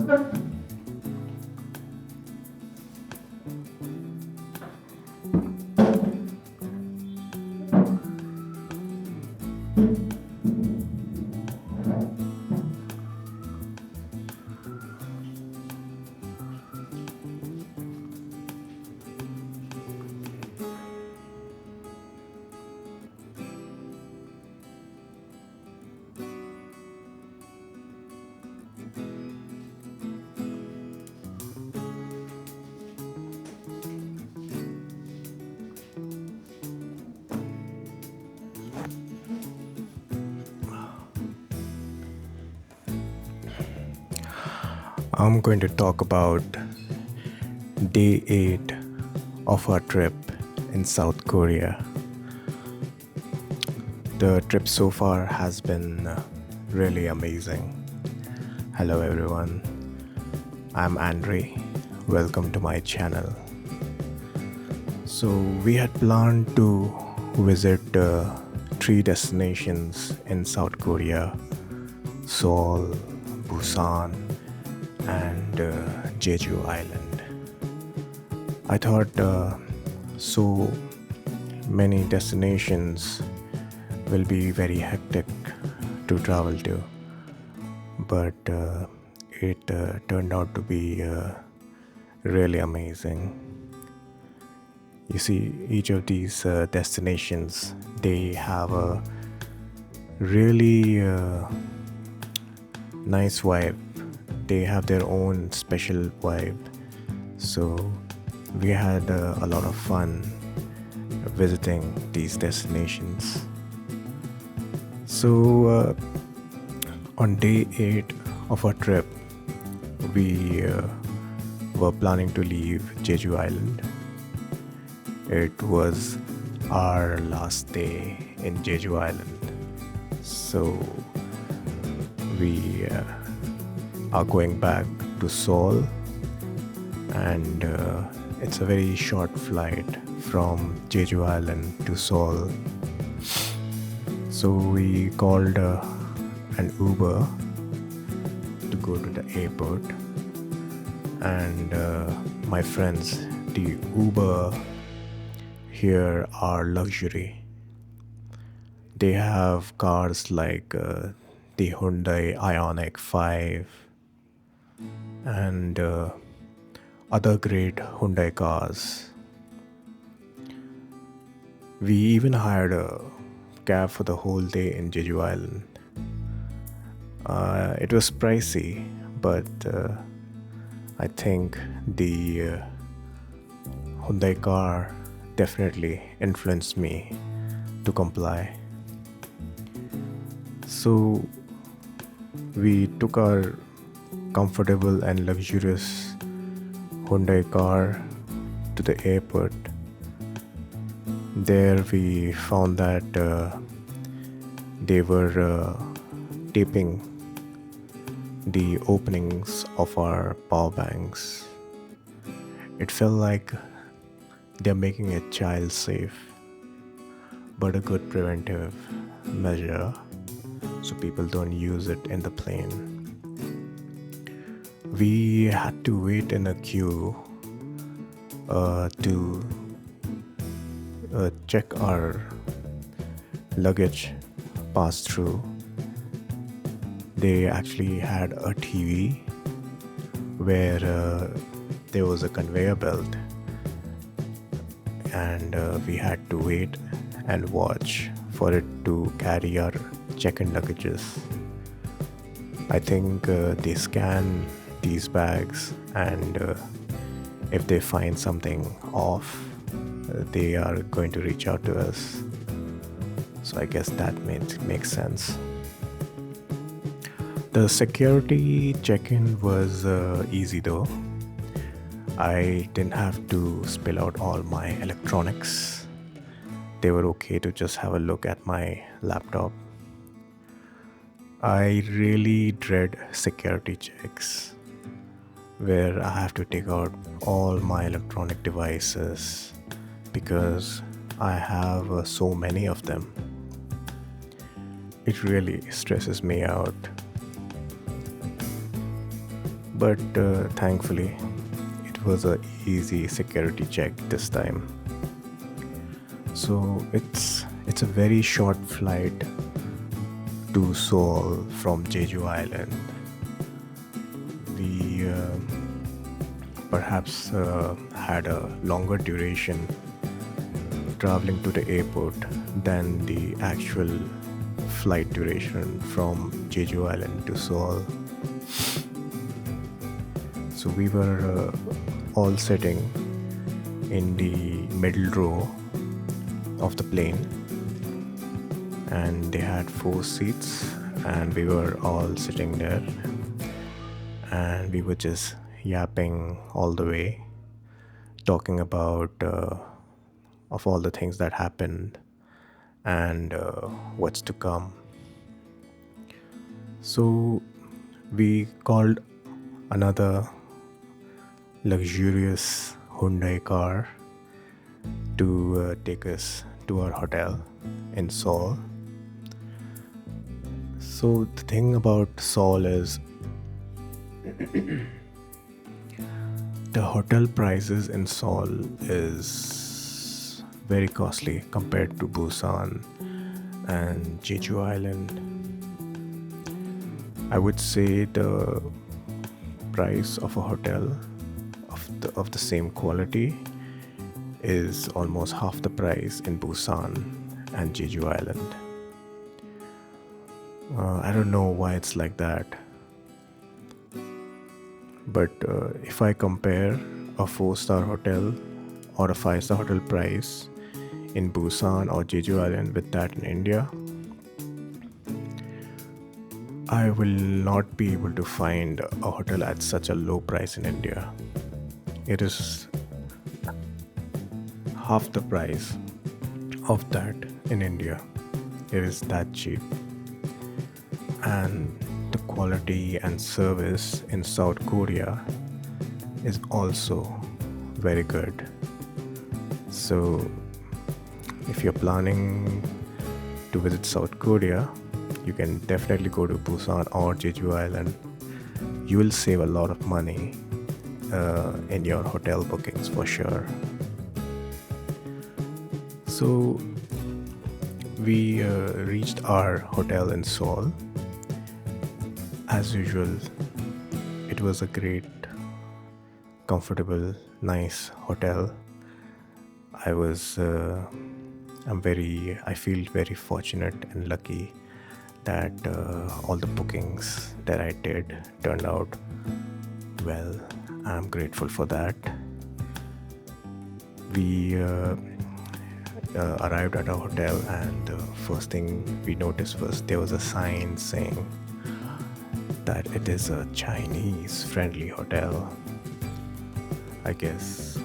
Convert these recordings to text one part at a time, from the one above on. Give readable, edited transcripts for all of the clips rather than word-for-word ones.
I'm going to talk about day 8 of our trip in South Korea. The trip so far has been really amazing. Hello everyone, I'm Andre. Welcome to my channel. So we had planned to visit 3 destinations in South Korea: Seoul, Busan, and Jeju Island. I thought so many destinations will be very hectic to travel to, but it turned out to be really amazing. You see, each of these destinations, they have a really nice vibe. They have their own special vibe. So we had a lot of fun visiting these destinations. So on day 8 of our trip, we were planning to leave Jeju Island. It was our last day in Jeju Island. So we are going back to Seoul, and it's a very short flight from Jeju Island to Seoul. So we called an Uber to go to the airport, and my friends, the Uber here are luxury. They have cars like the Hyundai Ioniq 5 and other great Hyundai cars. We even hired a cab for the whole day in Jeju Island. It was pricey, but I think the Hyundai car definitely influenced me to comply. So we took our comfortable and luxurious Hyundai car to the airport. There we found that they were taping the openings of our power banks. It felt like they're making it child safe, but a good preventive measure so people don't use it in the plane. We had to wait in a queue to check our luggage pass through. They actually had a TV where there was a conveyor belt, and we had to wait and watch for it to carry our check-in luggages. I think they scan these bags, and if they find something off, they are going to reach out to us. So I guess that makes sense. The security check-in was easy though. I didn't have to spill out all my electronics. They were okay to just have a look at my laptop. I really dread security checks where I have to take out all my electronic devices because I have so many of them. It really stresses me out. But thankfully, it was a easy security check this time. So it's a very short flight to Seoul from Jeju Island. We perhaps had a longer duration traveling to the airport than the actual flight duration from Jeju Island to Seoul. So we were all sitting in the middle row of the plane, and they had four seats, and we were all sitting there, and we were just yapping all the way, talking about of all the things that happened and what's to come. So we called another luxurious Hyundai car to take us to our hotel in Seoul. So the thing about Seoul is the hotel prices in Seoul is very costly compared to Busan and Jeju Island. I would say the price of a hotel of the same quality is almost half the price in Busan and Jeju Island. I don't know why it's like that, but if I compare a 4-star hotel or a 5-star hotel price in Busan or Jeju Island with that in India, I will not be able to find a hotel at such a low price in India. It is half the price of that in India. It is that cheap. And the quality and service in South Korea is also very good. So if you're planning to visit South Korea, you can definitely go to Busan or Jeju Island. You will save a lot of money in your hotel bookings for sure. So we reached our hotel in Seoul. As usual, it was a great, comfortable, nice hotel. I feel very fortunate and lucky that all the bookings that I did turned out well. I'm grateful for that. We arrived at our hotel, and the first thing we noticed was there was a sign saying that it is a Chinese friendly hotel. I guess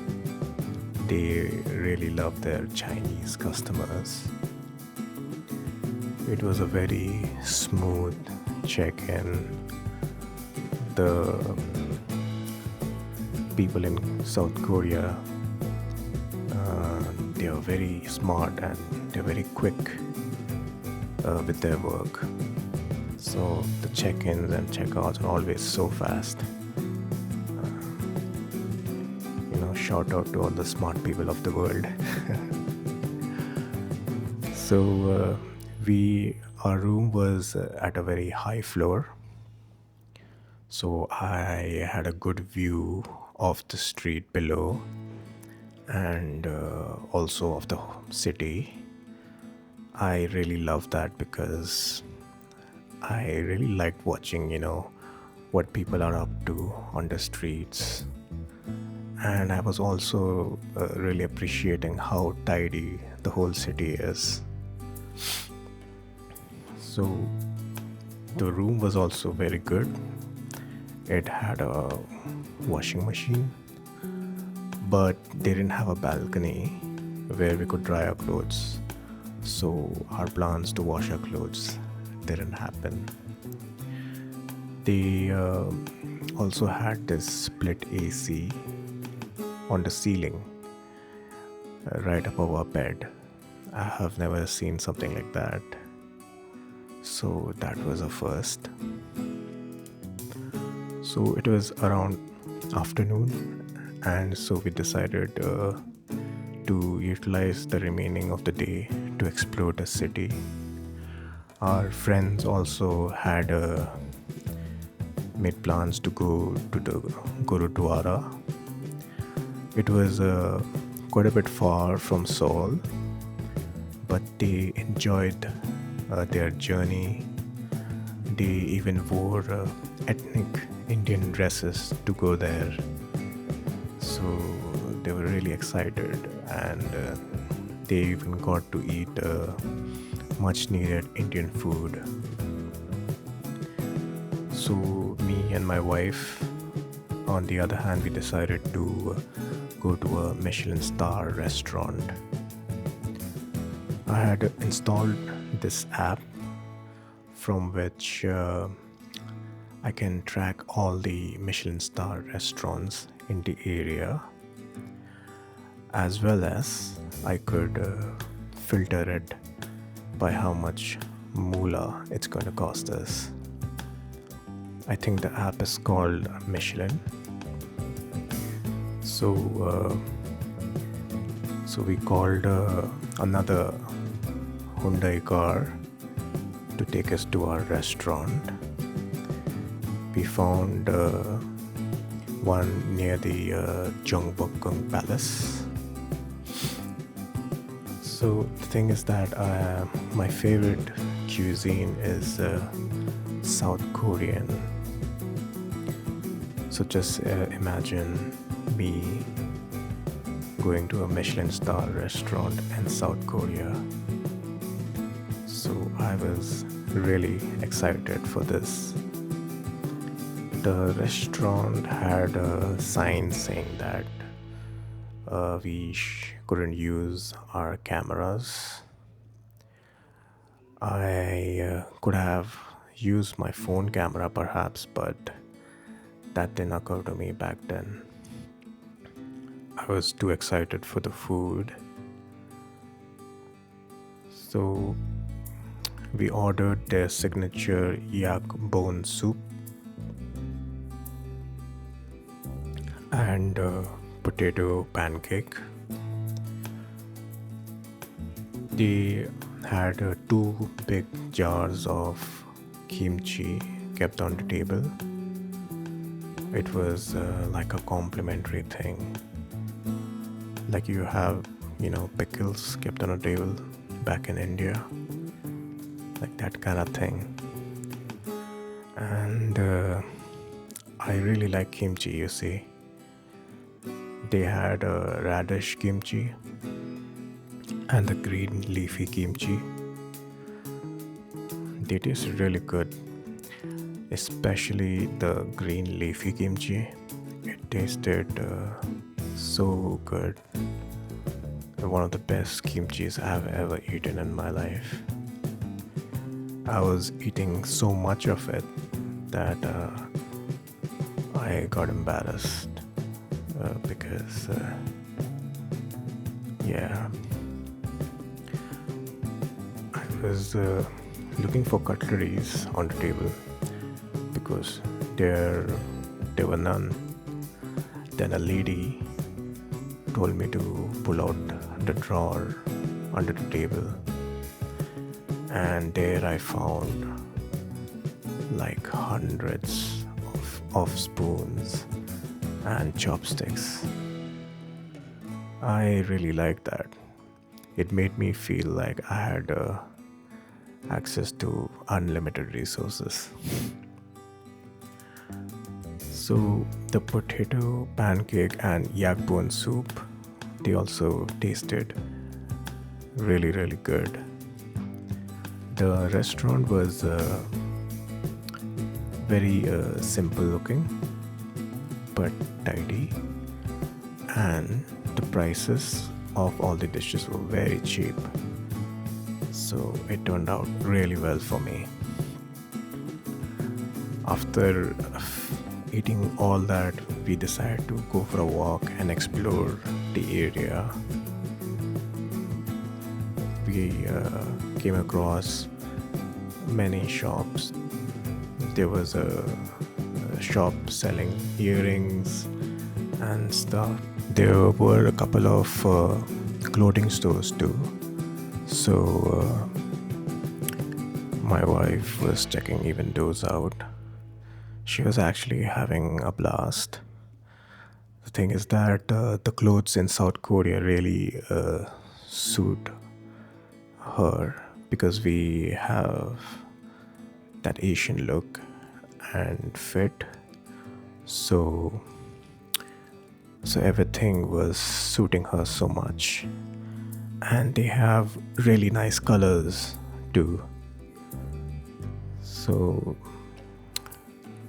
they really love their Chinese customers. It was a very smooth check-in. The people in South Korea, they are very smart and they're very quick with their work. So the check-ins and check-outs are always so fast. Shout out to all the smart people of the world. So our room was at a very high floor. So I had a good view of the street below and also of the city. I really love that because I really liked watching, what people are up to on the streets. And I was also really appreciating how tidy the whole city is. So the room was also very good. It had a washing machine, but they didn't have a balcony where we could dry our clothes. So our plans to wash our clothes didn't happen. They also had this split AC on the ceiling right above our bed. I have never seen something like that. So that was a first. So it was around afternoon, and so we decided to utilize the remaining of the day to explore the city. Our friends also had made plans to go to the Gurudwara. It was quite a bit far from Seoul, but they enjoyed their journey. They even wore ethnic Indian dresses to go there. So they were really excited, and they even got to eat much needed Indian food. So, me and my wife, on the other hand, we decided to go to a Michelin star restaurant. I had installed this app from which I can track all the Michelin star restaurants in the area, as well as I could filter it by how much moolah it's going to cost us. I think the app is called Michelin. So we called another Hyundai car to take us to our restaurant. We found one near the Jeongbokgung Palace. So the thing is that my favorite cuisine is South Korean. So just imagine me going to a Michelin star restaurant in South Korea. So I was really excited for this. The restaurant had a sign saying that we couldn't use our cameras. I could have used my phone camera perhaps, but that didn't occur to me back then. I was too excited for the food. So we ordered their signature yak bone soup and potato pancake. They had two big jars of kimchi kept on the table. It was like a complimentary thing. Like you have, pickles kept on a table back in India. Like that kind of thing. And I really like kimchi, you see. They had a radish kimchi and the green leafy kimchi. They tasted really good, especially the green leafy kimchi. It tasted so good. One of the best kimchis I've ever eaten in my life. I was eating so much of it that I got embarrassed because I was looking for cutleries on the table because there were none. Then a lady told me to pull out the drawer under the table, and there I found like hundreds of spoons and chopsticks. I really liked that. It made me feel like I had access to unlimited resources. So the potato pancake and yak bone soup, they also tasted really, really good. The restaurant was very simple looking but tidy, and the prices of all the dishes were very cheap. So it turned out really well for me. After eating all that, we decided to go for a walk and explore the area. We came across many shops. There was a shop selling earrings and stuff. There were a couple of clothing stores too. So my wife was checking even those out. She was actually having a blast. The thing is that the clothes in South Korea really suit her because we have that Asian look and fit. So so everything was suiting her so much. And they have really nice colors too. So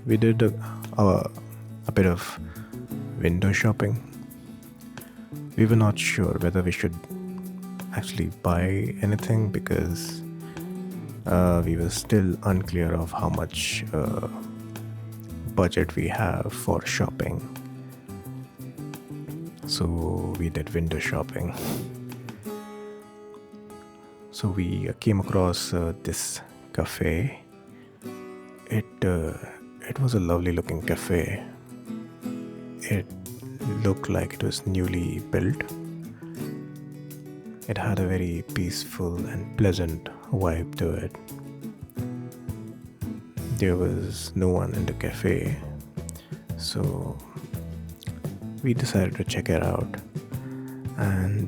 we did a bit of window shopping. We were not sure whether we should actually buy anything because we were still unclear of how much budget we have for shopping. So we did window shopping. So we came across this cafe. It was a lovely looking cafe. It looked like it was newly built. It had a very peaceful and pleasant vibe to it. There was no one in the cafe, so we decided to check it out. And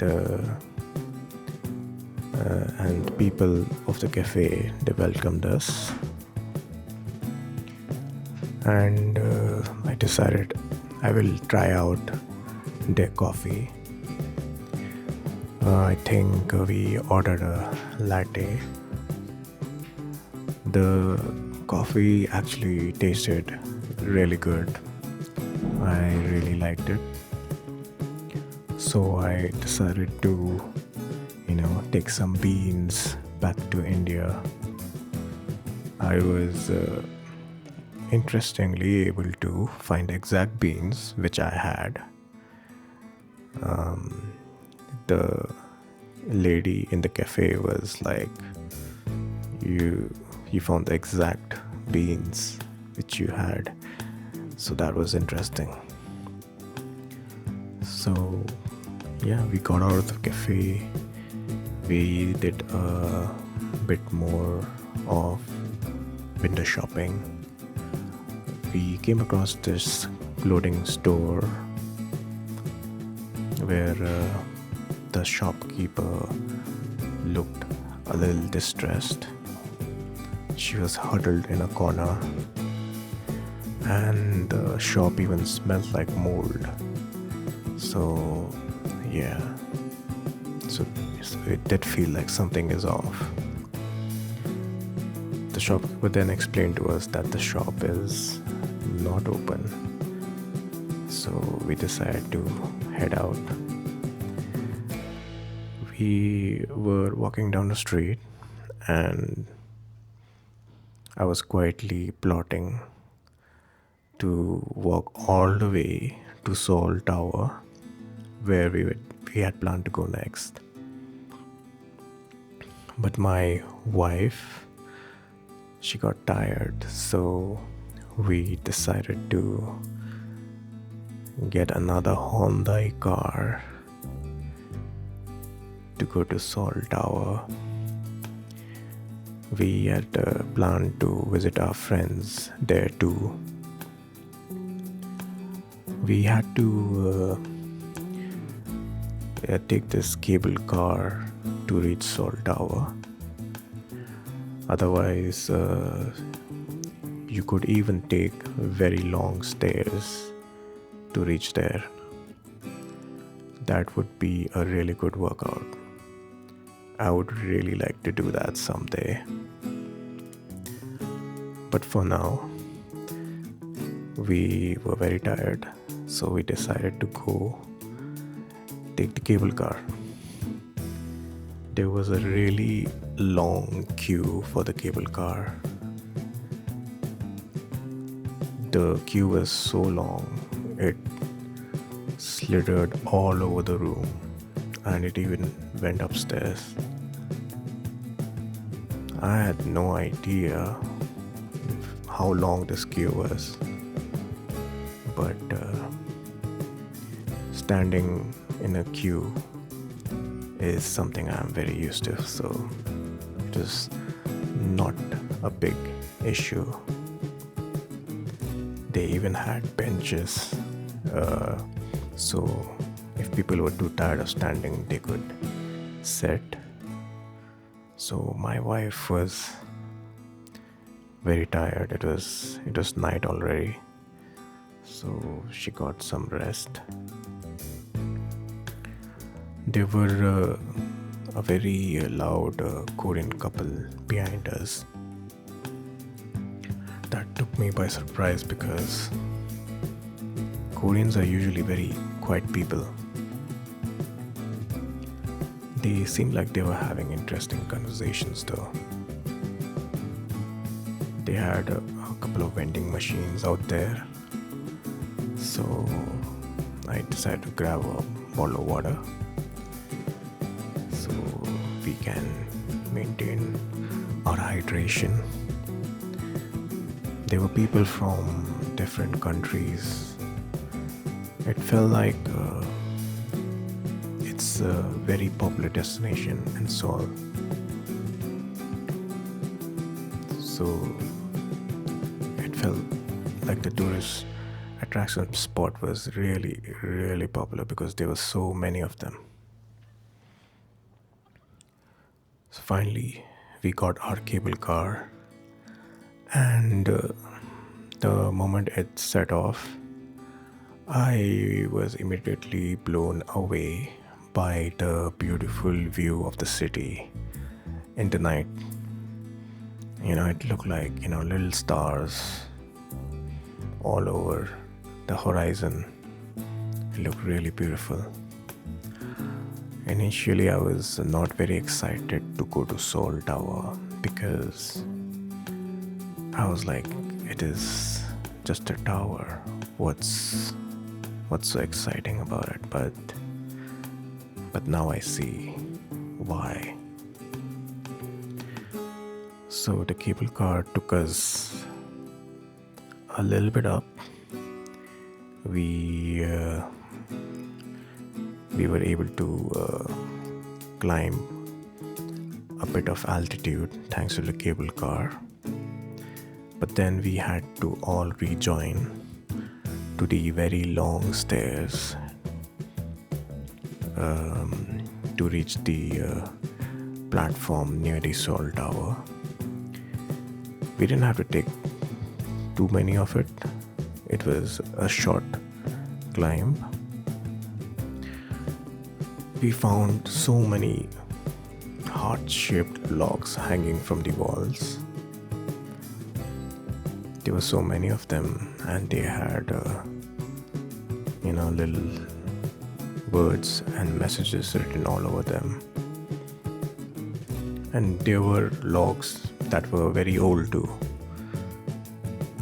people of the cafe, they welcomed us. And I decided I will try out their coffee. I think we ordered a latte. The coffee actually tasted really good. I really liked it. So I decided to, take some beans back to India. I was interestingly able to find exact beans which I had. The lady in the cafe was like, you found the exact beans which you had. So that was interesting. So yeah, we got out of the cafe. We did a bit more of window shopping. We came across this clothing store where the shopkeeper looked a little distressed. She was huddled in a corner, and the shop even smelled like mold. So yeah, so it did feel like something is off. The shopkeeper then explained to us that the shop is not open. So we decided to head out. We were walking down the street and I was quietly plotting to walk all the way to Seoul Tower where we had planned to go next. But my wife, she got tired, so we decided to get another Hyundai car to go to Seoul Tower. We had planned to visit our friends there too. We had to take this cable car to reach Seoul Tower. Otherwise, you could even take very long stairs to reach there. That would be a really good workout. I would really like to do that someday. But for now, we were very tired, so we decided to go take the cable car. There was a really long queue for the cable car. The queue was so long, it slithered all over the room and it even went upstairs. I had no idea how long this queue was. but standing in a queue is something I'm very used to, so it is not a big issue. They even had benches, so if people were too tired of standing, they could sit. So my wife was very tired. It was night already, so she got some rest. There were a very loud Korean couple behind us. That took me by surprise because Koreans are usually very quiet people. They seemed like they were having interesting conversations though. They had a couple of vending machines out there, so I decided to grab a bottle of water so we can maintain our hydration. There were people from different countries. It felt like it's a very popular destination in Seoul. So it felt like the tourist attraction spot was really, really popular because there were so many of them. So finally, we got our cable car, and the moment it set off, I was immediately blown away by the beautiful view of the city in the night. It looked like, little stars all over the horizon. It looked really beautiful. Initially, I was not very excited to go to Seoul Tower because I was like, it is just a tower. What's so exciting about it? But now I see why. So the cable car took us a little bit up. We were able to climb a bit of altitude thanks to the cable car. But then we had to all rejoin to the very long stairs to reach the platform near the Seoul Tower. We didn't have to take too many of it. It was a short climb. We found so many heart-shaped logs hanging from the walls. There were so many of them, and they had little words and messages written all over them. And there were logs that were very old too.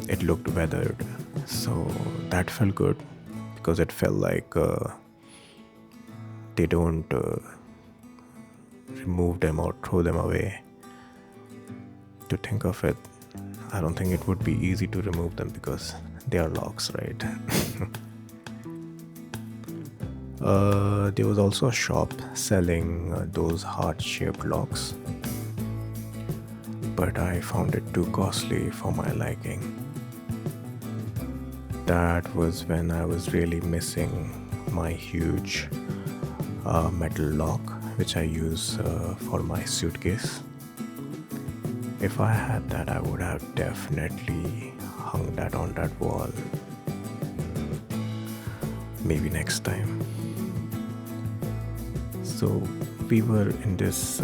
It looked weathered, so that felt good because it felt like they don't remove them or throw them away. To think of it, I don't think it would be easy to remove them because they are logs, right? There was also a shop selling those heart-shaped logs, but I found it too costly for my liking. That was when I was really missing my huge metal lock, which I use for my suitcase. If I had that, I would have definitely hung that on that wall. Maybe next time. So we were in this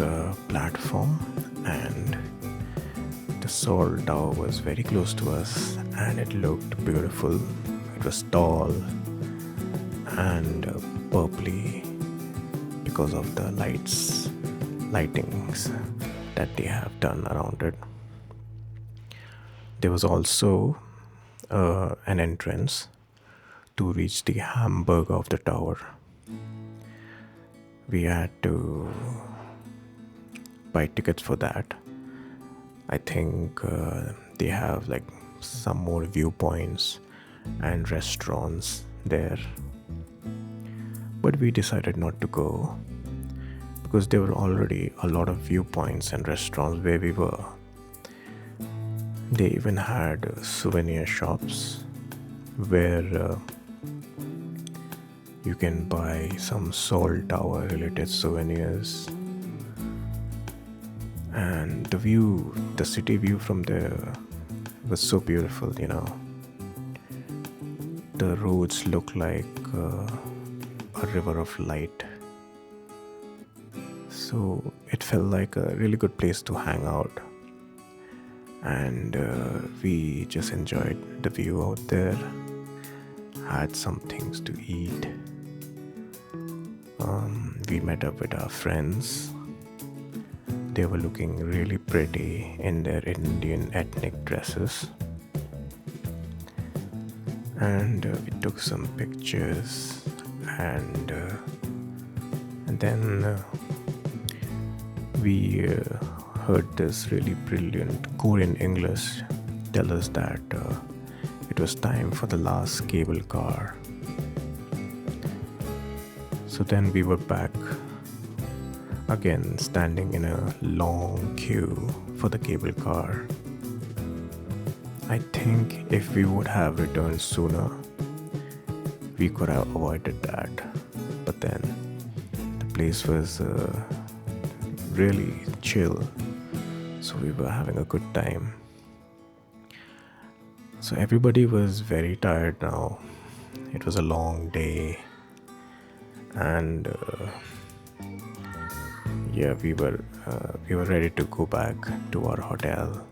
platform, and the Seoul Tower was very close to us, and it looked beautiful. It was tall and purpley because of the lightings that they have done around it. There was also an entrance to reach the hamburger of the tower. We had to buy tickets for that. I think they have like some more viewpoints and restaurants there. But we decided not to go because there were already a lot of viewpoints and restaurants where we were. They even had souvenir shops where you can buy some Seoul Tower related souvenirs. And the city view from there was so beautiful, you know. The roads look like a river of light. So it felt like a really good place to hang out. And we just enjoyed the view out there, had some things to eat. We met up with our friends. They were looking really pretty in their Indian ethnic dresses. And we took some pictures, and then we heard this really brilliant Korean English tell us that it was time for the last cable car. So then we were back again, standing in a long queue for the cable car. I think if we would have returned sooner, we could have avoided that. But then the place was really chill, so we were having a good time. So everybody was very tired now. It was a long day, and yeah, we were ready to go back to our hotel.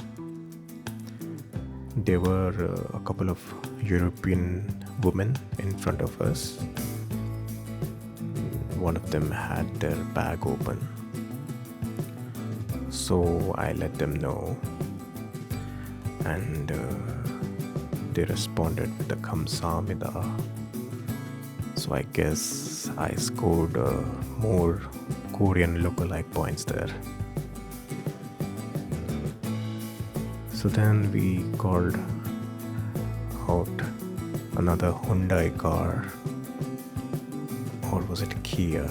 There were a couple of European women in front of us. One of them had their bag open, so I let them know, and they responded with the Kamsamida. So I guess I scored more Korean lookalike points there. So then we called out another Hyundai car, or was it Kia?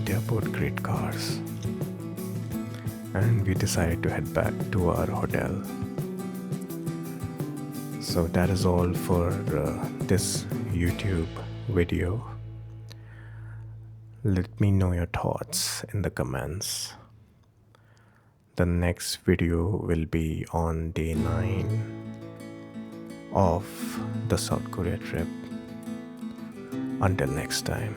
They are both great cars. And we decided to head back to our hotel. So that is all for this YouTube video. Let me know your thoughts in the comments. The next video will be on day 9 of the South Korea trip. Until next time.